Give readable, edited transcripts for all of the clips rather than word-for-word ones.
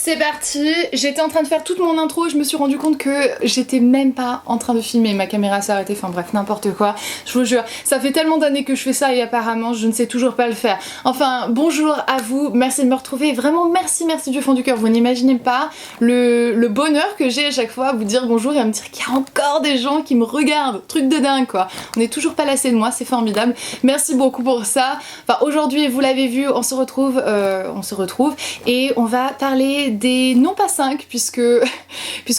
C'est parti, j'étais en train de faire toute mon intro et je me suis rendu compte que j'étais même pas en train de filmer, ma caméra s'est arrêtée, enfin bref, n'importe quoi. Je vous jure, ça fait tellement d'années que je fais ça et apparemment je ne sais toujours pas le faire. Enfin, bonjour à vous, merci de me retrouver, vraiment merci du fond du cœur. Vous n'imaginez pas le bonheur que j'ai à chaque fois à vous dire bonjour et à me dire qu'il y a encore des gens qui me regardent. Truc de dingue quoi. On n'est toujours pas lassé de moi, c'est formidable. Merci beaucoup pour ça. Enfin, aujourd'hui, vous l'avez vu, on se retrouve et on va parler des non pas 5 puisque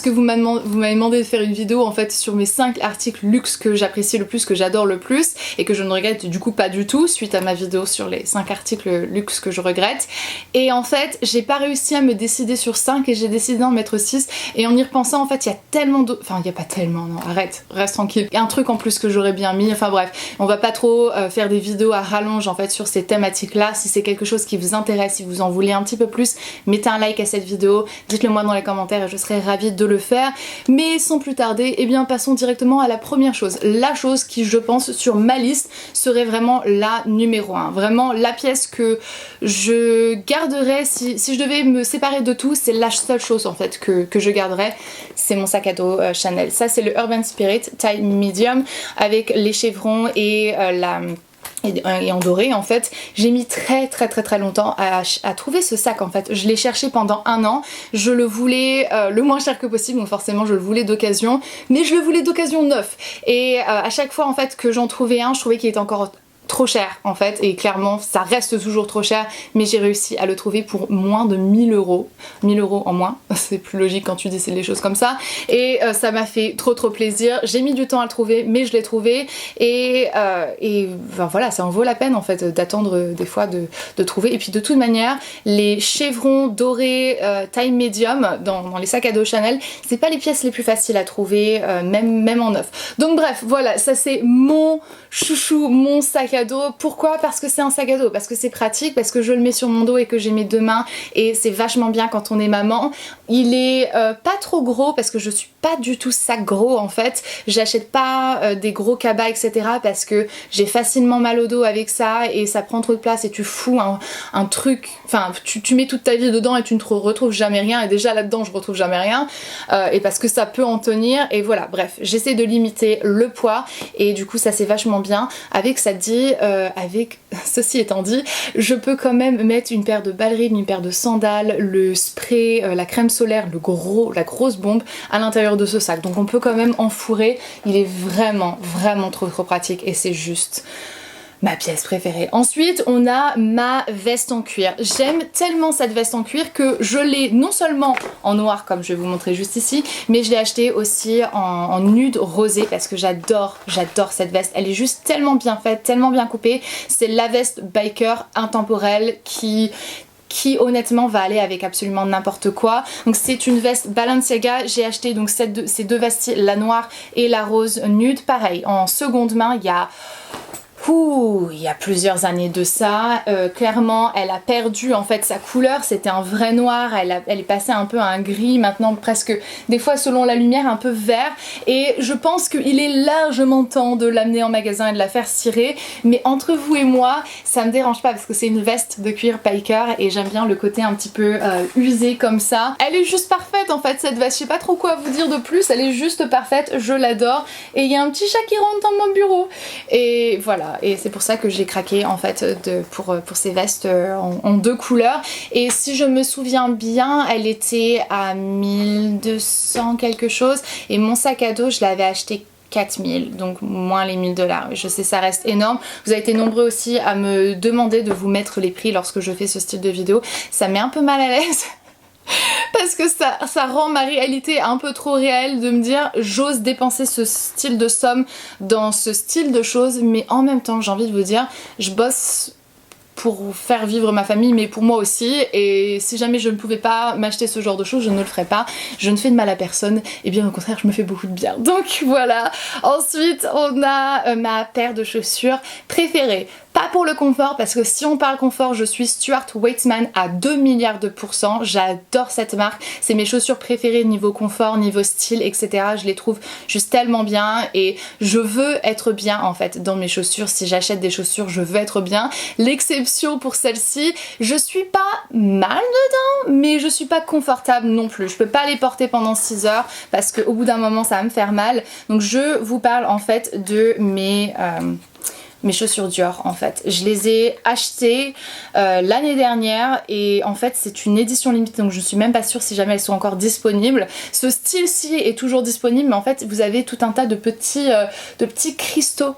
vous m'avez demandé de faire une vidéo en fait sur mes 5 articles luxe que j'apprécie le plus, que j'adore le plus et que je ne regrette du coup pas du tout suite à ma vidéo sur les 5 articles luxe que je regrette. Et en fait j'ai pas réussi à me décider sur 5 et j'ai décidé d'en mettre 6 et en y repensant en fait il y a tellement d'autres, enfin il y a pas tellement, non arrête, reste tranquille, il y a un truc en plus que j'aurais bien mis, enfin bref, on va pas trop faire des vidéos à rallonge en fait sur ces thématiques là. Si c'est quelque chose qui vous intéresse, si vous en voulez un petit peu plus, mettez un like à cette vidéo, dites-le moi dans les commentaires et je serai ravie de le faire. Mais sans plus tarder, eh bien passons directement à la première chose, la chose qui je pense sur ma liste serait vraiment la numéro 1, vraiment la pièce que je garderais si je devais me séparer de tout, c'est la seule chose en fait que je garderais, c'est mon sac à dos Chanel. Ça c'est le Urban Spirit taille medium avec les chevrons et et en doré en fait. J'ai mis très longtemps à trouver ce sac en fait. Je l'ai cherché pendant 1 an, je le voulais le moins cher que possible, donc forcément je le voulais d'occasion, mais je le voulais d'occasion neuf. Et à chaque fois en fait que j'en trouvais un, je trouvais qu'il était encore trop cher en fait, et clairement ça reste toujours trop cher, mais j'ai réussi à le trouver pour moins de 1000 €. 1000 € en moins, c'est plus logique quand tu décides les choses comme ça, et ça m'a fait trop plaisir. J'ai mis du temps à le trouver, mais je l'ai trouvé, et ben voilà, ça en vaut la peine en fait d'attendre des fois de trouver. Et puis de toute manière, les chevrons dorés taille médium dans les sacs à dos Chanel, c'est pas les pièces les plus faciles à trouver, même en neuf. Donc bref, voilà, ça c'est mon chouchou, mon sac à dos. Pourquoi? Parce que c'est un sac à dos, parce que c'est pratique, parce que je le mets sur mon dos et que j'ai mes 2 mains et c'est vachement bien quand on est maman. Il est pas trop gros parce que je suis pas du tout sac gros en fait. J'achète pas des gros cabas etc parce que j'ai facilement mal au dos avec ça et ça prend trop de place et tu fous un truc, enfin tu mets toute ta vie dedans et tu ne retrouves jamais rien, et déjà là-dedans je retrouve jamais rien et parce que ça peut en tenir, et voilà, bref, j'essaie de limiter le poids et du coup ça c'est vachement bien. Avec ça dit, avec ceci étant dit, je peux quand même mettre une paire de ballerines, une paire de sandales, le spray, la crème solaire, la grosse bombe à l'intérieur de ce sac, donc on peut quand même enfourrer. Il est vraiment trop pratique et c'est juste ma pièce préférée. Ensuite on a ma veste en cuir. J'aime tellement cette veste en cuir que je l'ai non seulement en noir comme je vais vous montrer juste ici, mais je l'ai achetée aussi en nude rosé parce que j'adore cette veste. Elle est juste tellement bien faite, tellement bien coupée. C'est la veste biker intemporelle qui honnêtement va aller avec absolument n'importe quoi. Donc c'est une veste Balenciaga. J'ai acheté donc ces deux vestes, la noire et la rose nude, pareil en seconde main il y a plusieurs années de ça. Clairement elle a perdu en fait sa couleur, c'était un vrai noir, elle est passée un peu à un gris, maintenant presque des fois selon la lumière un peu vert, et je pense qu'il est largement temps de l'amener en magasin et de la faire cirer, mais entre vous et moi ça me dérange pas parce que c'est une veste de cuir biker et j'aime bien le côté un petit peu usé comme ça. Elle est juste parfaite en fait cette veste, je sais pas trop quoi vous dire de plus, elle est juste parfaite, je l'adore, et il y a un petit chat qui rentre dans mon bureau et voilà. Et c'est pour ça que j'ai craqué en fait pour ces vestes en 2 couleurs. Et si je me souviens bien, elle était à 1200 quelque chose et mon sac à dos je l'avais acheté 4000, donc moins les 1000 $. Je sais ça reste énorme. Vous avez été nombreux aussi à me demander de vous mettre les prix lorsque je fais ce style de vidéo. Ça me met un peu mal à l'aise. Parce que ça rend ma réalité un peu trop réelle de me dire j'ose dépenser ce style de somme dans ce style de choses, mais en même temps j'ai envie de vous dire je bosse pour faire vivre ma famille mais pour moi aussi, et si jamais je ne pouvais pas m'acheter ce genre de choses je ne le ferais pas. Je ne fais de mal à personne, et bien au contraire je me fais beaucoup de bien, donc voilà. Ensuite on a ma paire de chaussures préférée. Pas pour le confort, parce que si on parle confort, je suis Stuart Weitzman à 2 milliards de pourcents. J'adore cette marque, c'est mes chaussures préférées niveau confort, niveau style, etc. Je les trouve juste tellement bien et je veux être bien en fait dans mes chaussures. Si j'achète des chaussures, je veux être bien. L'exception pour celle-ci, je suis pas mal dedans, mais je suis pas confortable non plus. Je peux pas les porter pendant 6 heures parce qu'au bout d'un moment ça va me faire mal. Donc je vous parle en fait de mes chaussures Dior en fait. Je les ai achetées l'année dernière et en fait c'est une édition limitée, donc je suis même pas sûre si jamais elles sont encore disponibles. Ce style-ci est toujours disponible, mais en fait vous avez tout un tas de petits cristaux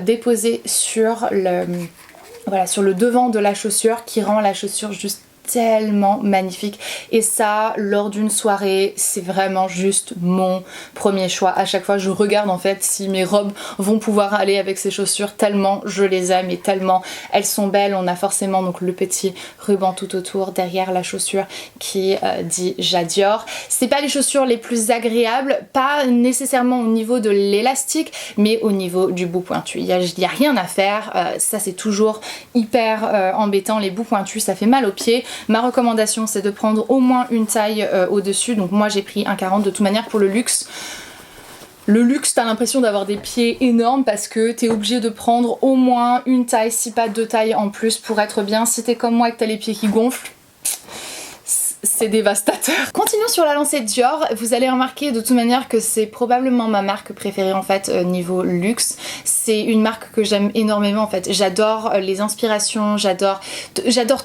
déposés sur le devant de la chaussure qui rend la chaussure juste tellement magnifique, et ça lors d'une soirée c'est vraiment juste mon premier choix. À chaque fois je regarde en fait si mes robes vont pouvoir aller avec ces chaussures tellement je les aime et tellement elles sont belles. On a forcément donc le petit ruban tout autour derrière la chaussure qui dit J'adore. C'est pas les chaussures les plus agréables, pas nécessairement au niveau de l'élastique mais au niveau du bout pointu. Il y a rien à faire, ça c'est toujours hyper embêtant, les bouts pointus ça fait mal aux pieds. Ma recommandation c'est de prendre au moins une taille au-dessus, donc moi j'ai pris un 40. De toute manière pour le luxe t'as l'impression d'avoir des pieds énormes parce que t'es obligé de prendre au moins une taille, si pas 2 tailles en plus pour être bien. Si t'es comme moi et que t'as les pieds qui gonflent, c'est dévastateur. Continuons sur la lancée Dior. Vous allez remarquer de toute manière que c'est probablement ma marque préférée en fait niveau luxe. C'est une marque que j'aime énormément en fait. J'adore les inspirations, j'adore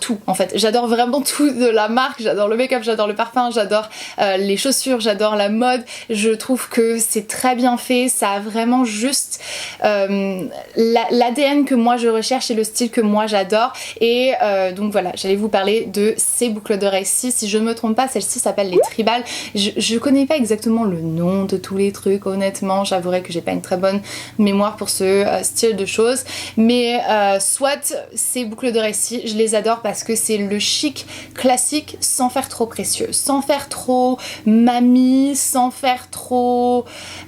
tout en fait. J'adore vraiment tout de la marque. J'adore le make-up, j'adore le parfum, j'adore les chaussures, j'adore la mode. Je trouve que c'est très bien fait. Ça a vraiment juste l'ADN que moi je recherche et le style que moi j'adore. Et donc voilà, j'allais vous parler de ces boucles d'oreilles-ci. Si je ne me trompe pas, celle-ci s'appelle les Tribal. Je connais pas exactement le nom de tous les trucs, honnêtement. J'avouerai que j'ai pas une très bonne mémoire pour ce style de choses. Mais soit ces boucles d'oreilles-ci, je les adore parce que c'est le chic classique sans faire trop précieux, sans faire trop mamie, sans faire trop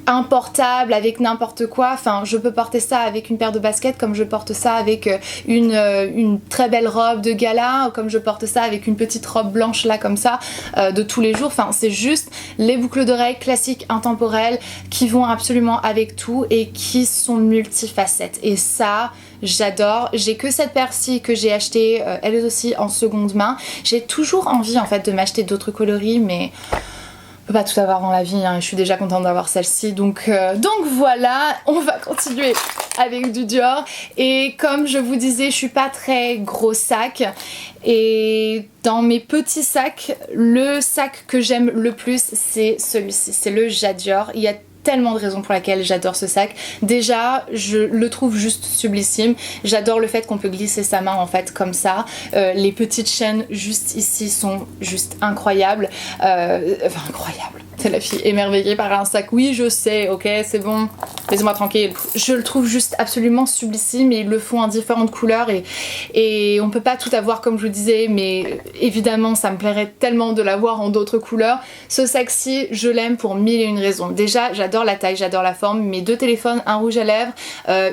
importable avec n'importe quoi. Enfin, je peux porter ça avec une paire de baskets comme je porte ça avec une très belle robe de gala, ou comme je porte ça avec une petite robe blanche là comme ça de tous les jours. Enfin c'est juste les boucles d'oreilles classiques intemporelles qui vont absolument avec tout et qui sont multifacettes, et ça j'adore. J'ai que cette paire-ci que j'ai achetée elle aussi en seconde main. J'ai toujours envie en fait de m'acheter d'autres coloris, mais on peut pas tout avoir dans la vie hein. Je suis déjà contente d'avoir celle-ci, donc voilà, on va continuer avec du Dior. Et comme je vous disais, je suis pas très gros sac, et dans mes petits sacs, le sac que j'aime le plus c'est celui-ci, c'est le J'Adior. Il y a tellement de raisons pour lesquelles j'adore ce sac. Déjà, je le trouve juste sublissime. J'adore le fait qu'on peut glisser sa main en fait comme ça. Les petites chaînes juste ici sont juste incroyables. Enfin incroyables. C'est la fille émerveillée par un sac. Oui, je sais, ok, c'est bon. Laissez-moi tranquille. Je le trouve juste absolument sublissime, et ils le font en différentes couleurs, et on peut pas tout avoir comme je vous disais, mais évidemment ça me plairait tellement de l'avoir en d'autres couleurs. Ce sac-ci, je l'aime pour 1001 raisons. Déjà, j'adore la taille, j'adore la forme. Mes 2 téléphones, un rouge à lèvres,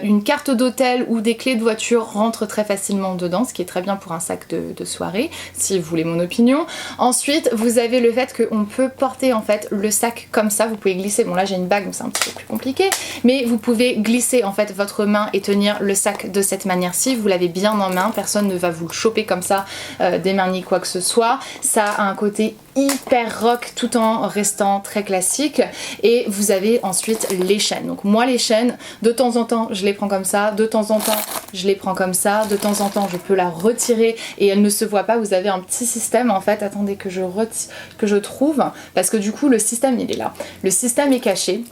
une carte d'hôtel ou des clés de voiture rentrent très facilement dedans, ce qui est très bien pour un sac de soirée, si vous voulez mon opinion. Ensuite, vous avez le fait qu'on peut porter en fait le sac comme ça. Vous pouvez glisser, bon là j'ai une bague donc c'est un petit peu plus compliqué, mais vous pouvez glisser en fait votre main et tenir le sac de cette manière-ci. Vous l'avez bien en main, personne ne va vous le choper comme ça des mains ni quoi que ce soit. Ça a un côté hyper rock tout en restant très classique. Et vous avez ensuite les chaînes. Donc moi les chaînes, de temps en temps je les prends comme ça, de temps en temps je les prends comme ça, de temps en temps je peux la retirer et elle ne se voit pas. Vous avez un petit système en fait, attendez que je trouve, parce que du coup le système il est là. Le système est caché.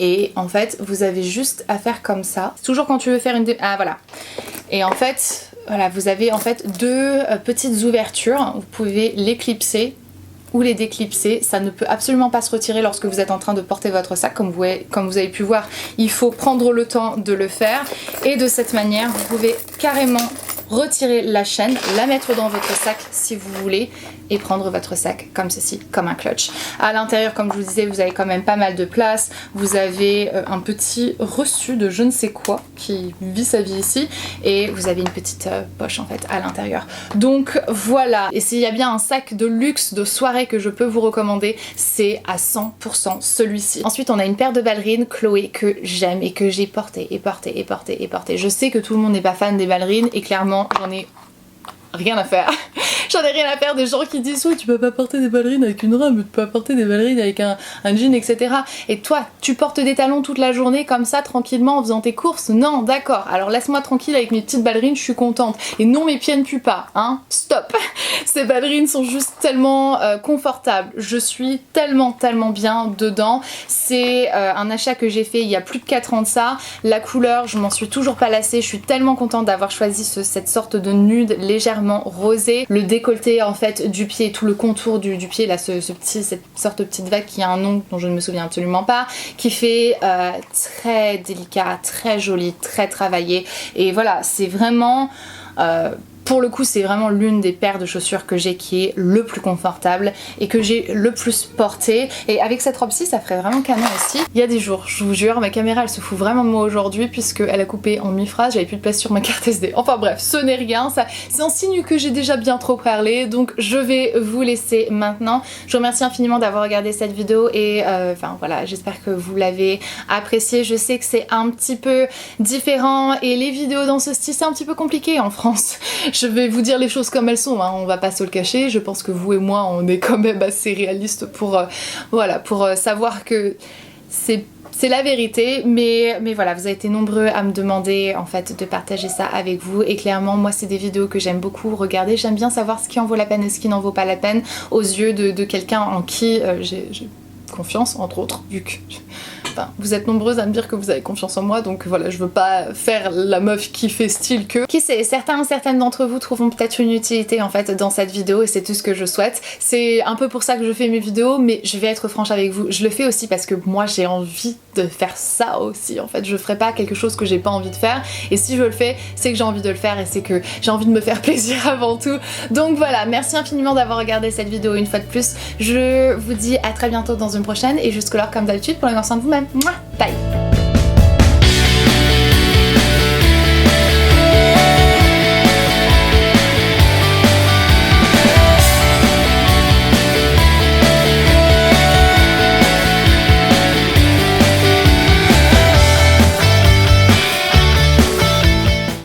Et en fait vous avez juste à faire comme ça. Toujours quand tu veux faire une... Ah voilà. Et en fait, voilà, vous avez en fait 2 petites ouvertures. Vous pouvez les clipser ou les déclipser. Ça ne peut absolument pas se retirer lorsque vous êtes en train de porter votre sac. Comme vous avez pu voir, il faut prendre le temps de le faire. Et de cette manière, vous pouvez carrément retirer la chaîne, la mettre dans votre sac si vous voulez et prendre votre sac comme ceci, comme un clutch. À l'intérieur, comme je vous disais, vous avez quand même pas mal de place. Vous avez un petit reçu de je ne sais quoi qui vit sa vie ici et vous avez une petite poche en fait à l'intérieur. Donc voilà, et s'il y a bien un sac de luxe de soirée que je peux vous recommander, c'est à 100% celui-ci. Ensuite on a une paire de ballerines Chloé que j'aime et que j'ai portée et portée et portée et portée. Je sais que tout le monde n'est pas fan des ballerines et clairement j'en ai rien à faire. J'en ai rien à faire des gens qui disent oui tu peux pas porter des ballerines avec une robe, tu peux pas porter des ballerines avec un jean etc. Et toi tu portes des talons toute la journée comme ça tranquillement en faisant tes courses? Non, d'accord, alors laisse-moi tranquille avec mes petites ballerines, je suis contente. Et non, mes pieds ne puent pas, hein, stop. Ces ballerines sont juste tellement confortables, je suis tellement bien dedans. C'est un achat que j'ai fait il y a plus de 4 ans de ça. La couleur je m'en suis toujours pas lassée, je suis tellement contente d'avoir choisi cette sorte de nude légèrement rosé. Le décolleté en fait du pied, tout le contour du pied là, cette sorte de petite vague qui a un nom dont je ne me souviens absolument pas, qui fait très délicat, très joli, très travaillé. Et voilà, c'est vraiment pour le coup c'est vraiment l'une des paires de chaussures que j'ai qui est le plus confortable et que j'ai le plus porté. Et avec cette robe-ci ça ferait vraiment canon aussi. Il y a des jours, je vous jure, ma caméra elle se fout vraiment de moi aujourd'hui puisqu'elle a coupé en mi-phrase, j'avais plus de place sur ma carte SD. Enfin bref, ce n'est rien, c'est un signe que j'ai déjà bien trop parlé, donc je vais vous laisser maintenant. Je vous remercie infiniment d'avoir regardé cette vidéo et enfin voilà, j'espère que vous l'avez appréciée. Je sais que c'est un petit peu différent et les vidéos dans ce style c'est un petit peu compliqué en France. Je vais vous dire les choses comme elles sont, hein, on va pas se le cacher. Je pense que vous et moi on est quand même assez réalistes pour voilà, pour savoir que c'est la vérité, mais voilà, vous avez été nombreux à me demander en fait de partager ça avec vous et clairement moi c'est des vidéos que j'aime beaucoup regarder. J'aime bien savoir ce qui en vaut la peine et ce qui n'en vaut pas la peine aux yeux de quelqu'un en qui j'ai confiance, entre autres, vu que enfin, vous êtes nombreuses à me dire que vous avez confiance en moi, donc voilà, je veux pas faire la meuf qui fait style que... Qui sait, certaines d'entre vous trouveront peut-être une utilité en fait dans cette vidéo et c'est tout ce que je souhaite. C'est un peu pour ça que je fais mes vidéos, mais je vais être franche avec vous, je le fais aussi parce que moi j'ai envie de faire ça aussi en fait. Je ferai pas quelque chose que j'ai pas envie de faire et si je le fais, c'est que j'ai envie de le faire et c'est que j'ai envie de me faire plaisir avant tout. Donc voilà, merci infiniment d'avoir regardé cette vidéo une fois de plus. Je vous dis à très bientôt dans une prochaine et jusque là comme d'habitude, prenez bien soin de vous-même. Bye.